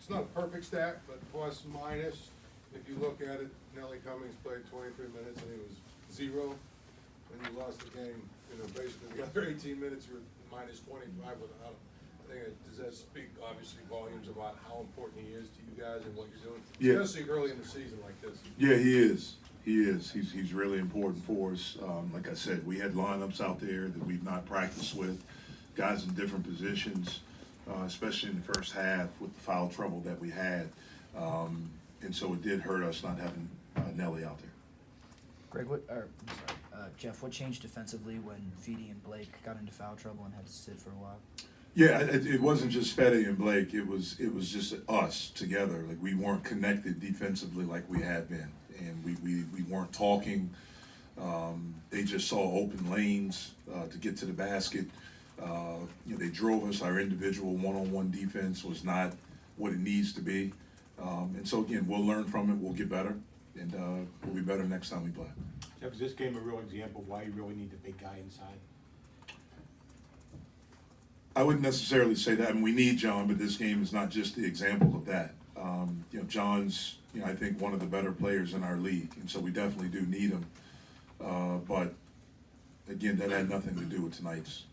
it's not a perfect stat, but plus, minus. If you look at it, Nelly Cummings played 23 minutes and he was 0, and you lost the game, basically the other 18 minutes you were minus 25 without him. I think does that speak obviously volumes about how important he is to you guys and what you're doing, especially early in the season like this? Yeah, he is. He's really important for us. Like I said, we had lineups out there that we've not practiced with, guys in different positions, especially in the first half with the foul trouble that we had. And so it did hurt us not having Nelly out there. Greg, Jeff, what changed defensively when Feedy and Blake got into foul trouble and had to sit for a while? Yeah, it wasn't just Fede and Blake. It was just us together. Like, we weren't connected defensively like we had been, and we weren't talking. They just saw open lanes to get to the basket. They drove us. Our individual one-on-one defense was not what it needs to be. And so again, we'll learn from it. We'll get better, and we'll be better next time we play. Jeff, is this game a real example of why you really need the big guy inside? I wouldn't necessarily say that. I mean, we need John, but this game is not just the example of that. John's, I think, one of the better players in our league, and so we definitely do need him. But again, that had nothing to do with tonight's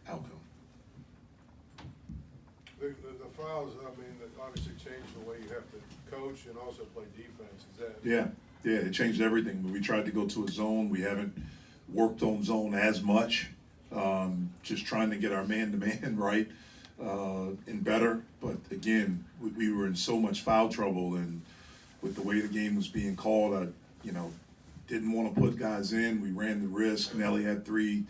outcome. The fouls, that obviously changed the way you have to coach and also play defense. Is that? Yeah, it changed everything. When we tried to go to a zone, we haven't worked on zone as much. Just trying to get our man-to-man right and better. But again, we were in so much foul trouble, and with the way the game was being called, I didn't want to put guys in. We ran the risk. Nelly had 3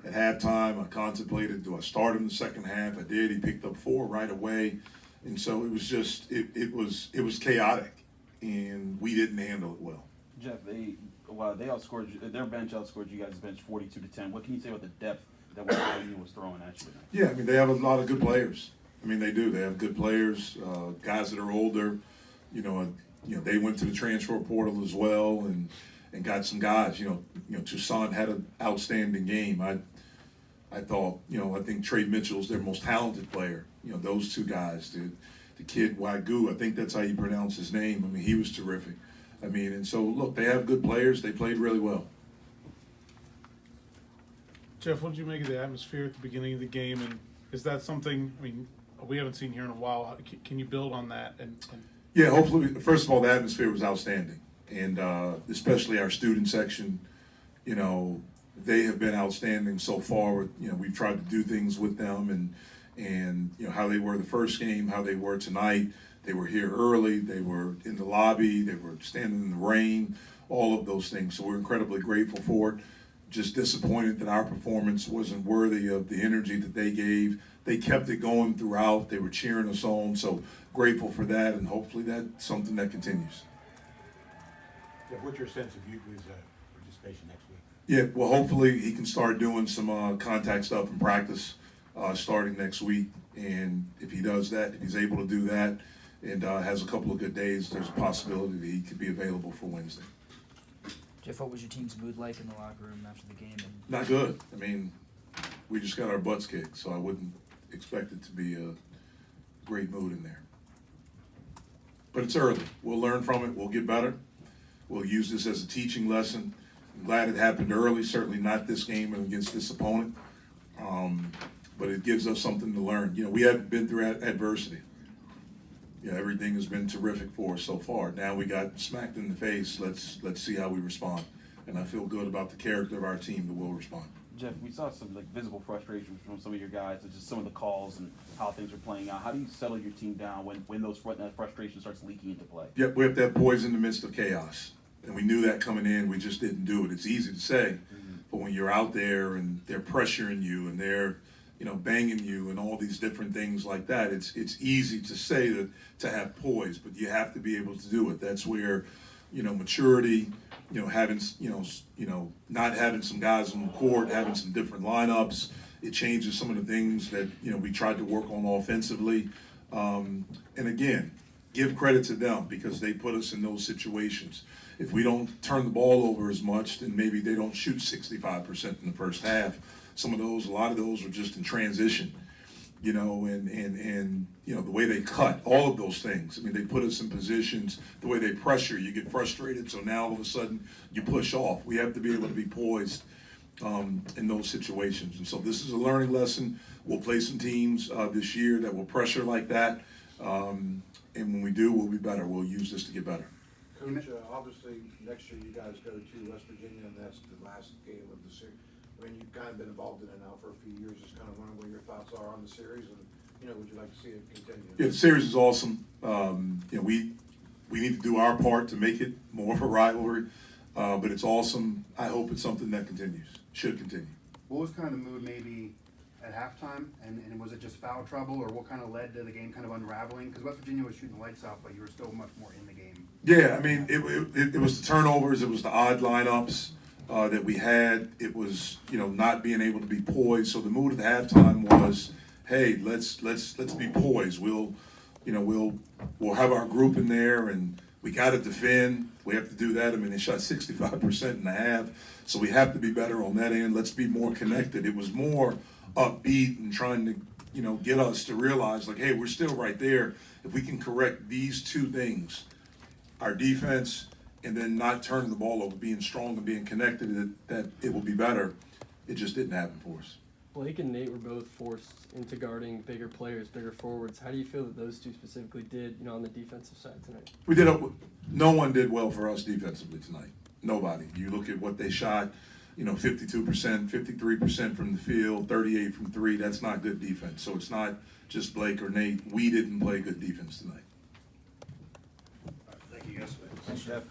at halftime. I contemplated, do I start him the second half? I did. He picked up 4 right away, and so it was just it was chaotic, and we didn't handle it well. Jeff, they outscored you, their bench outscored you guys' bench 42-10. What can you say about the depth that was throwing at you tonight? Yeah, they have a lot of good players. They do. They have good players, guys that are older. They went to the transfer portal as well and got some guys. Toussaint had an outstanding game. I thought, I think Trey Mitchell's their most talented player. Those 2 guys, the kid Wagyu, I think that's how you pronounce his name. He was terrific. And so, look, they have good players. They played really well. Jeff, what did you make of the atmosphere at the beginning of the game? And is that something, we haven't seen here in a while. Can you build on that? Yeah, hopefully. First of all, the atmosphere was outstanding. And especially our student section, they have been outstanding so far. We've tried to do things with them and how they were the first game, how they were tonight. They were here early. They were in the lobby. They were standing in the rain, all of those things. So we're incredibly grateful for it. Just disappointed that our performance wasn't worthy of the energy that they gave. They kept it going throughout. They were cheering us on. So grateful for that, and hopefully that's something that continues. Jeff, what's your sense of Euclid's participation next week? Yeah, well, hopefully he can start doing some contact stuff in practice starting next week. And if he does that, if he's able to do that and has a couple of good days, there's a possibility that he could be available for Wednesday. Jeff, what was your team's mood like in the locker room after the game? Not good. We just got our butts kicked, so I wouldn't expect it to be a great mood in there. But it's early. We'll learn from it. We'll get better. We'll use this as a teaching lesson. I'm glad it happened early, certainly not this game and against this opponent. But it gives us something to learn. We haven't been through adversity. Everything has been terrific for us so far. Now we got smacked in the face. Let's see how we respond. And I feel good about the character of our team that will respond. Jeff, we saw some visible frustration from some of your guys, and just some of the calls and how things are playing out. How do you settle your team down when that frustration starts leaking into play? Yep, we have to have poise in the midst of chaos. And we knew that coming in. We just didn't do it. It's easy to say, but when you're out there and they're pressuring you and they're banging you and all these different things like that, it's easy to say that to have poise, but you have to be able to do it. That's where, maturity, having, not having some guys on the court, having some different lineups, it changes some of the things that, we tried to work on offensively. And again, give credit to them because they put us in those situations. If we don't turn the ball over as much, then maybe they don't shoot 65% in the first half. A lot of those were just in transition. you know, and you know, the way they cut, all of those things. I mean, they put us in positions, the way they pressure, you get frustrated, so now all of a sudden you push off. We have to be able to be poised in those situations. And so this is a learning lesson. We'll play some teams this year that will pressure like that. And when we do, we'll be better. We'll use this to get better. Coach, obviously, next year you guys go to West Virginia, and that's the last game of the series. I mean, you've kind of been involved in it now for a few years, just kind of wondering what your thoughts are on the series, and, you know, would you like to see it continue? Yeah, the series is awesome. You know, we need to do our part to make it more of a rivalry, but it's awesome. I hope it's something that continues, should continue. What was kind of the mood maybe at halftime, and was it just foul trouble, or what kind of led to the game kind of unraveling? Because West Virginia was shooting the lights out, but you were still much more in the game. Yeah, I mean, it was the turnovers, it was the odd lineups that we had. It was, you know, not being able to be poised. So the mood at halftime was, hey, let's be poised. We'll have our group in there, and we got to defend. We have to do that. I mean, they shot 65% in the half, so we have to be better on that end. Let's be more connected. It was more upbeat and trying to, you know, get us to realize, like, hey, we're still right there. If we can correct these two things, our defense and then not turning the ball over, being strong and being connected, that it will be better. It just didn't happen for us. Blake and Nate were both forced into guarding bigger players, bigger forwards. How do you feel that those two specifically did, you know, on the defensive side tonight? No one did well for us defensively tonight. Nobody. You look at what they shot, you know, 52%, 53% from the field, 38 from three. That's not good defense. So it's not just Blake or Nate. We didn't play good defense tonight. Thank you, guys. Thanks, Jeff.